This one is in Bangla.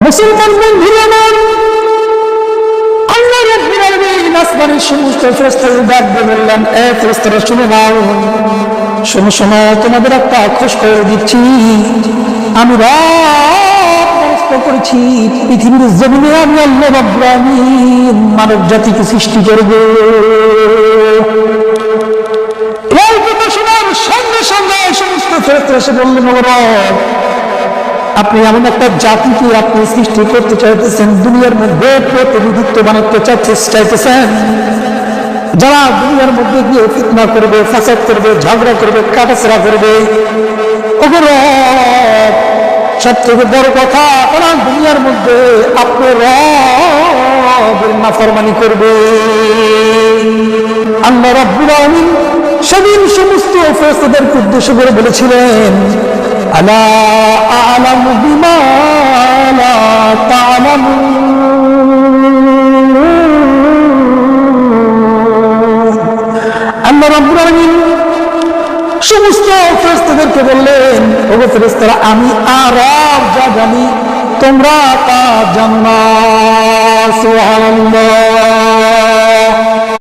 মুসলমান বন্ধুরা আমার, আল্লাহ রাব্বুল আলামিন আসমানের সমস্ত ফেরেশতাদের ডাক দিয়ে বললেন, এ ফেরেশতারা শুনে নাও, শোনো শোনো, তোমাদের একটা খোঁজখবর দিচ্ছি। আমি করেছি পৃথিবীর জমিনে আমি আল্লাহ রাব্বুল আলামিন মানব জাতিকে সৃষ্টি করব। এই কথা শোনার সঙ্গে সঙ্গে সমস্ত ফেরেশতারা এসে বললেন, ও রব, আপনি এমন একটা জাতিকে আপনি সৃষ্টি করতে চাইতেছেন, দুনিয়ার মধ্যে প্রতিনিধিত্ব বানাতে চাইতেছেন, যারা দুনিয়ার মধ্যে গিয়ে ফিতনা করবে, ফাসাদ করবে, ঝগড়া করবে, কাটাছেড়া করবে। ওগো রব, সবথেকে বড় কথা, তারা দুনিয়ার মধ্যে আপনার রবের নাফরমানি করবে। আল্লাহ রাব্বুল আলামিন সেদিন সমস্ত ফেরেশতাদেরকে উদ্দেশ্য করে বলেছিলেন, আলা আ'লামু বিমা লা তা'লামুন। আল্লাহ রাব্বুল আলামিন সমস্ত ফেরেশতাদেরকে বললেন, ওগো ফেরেশতারা, আমি আর রব যা জানি তোমরা তা জানো না। সুবহানাল্লাহ।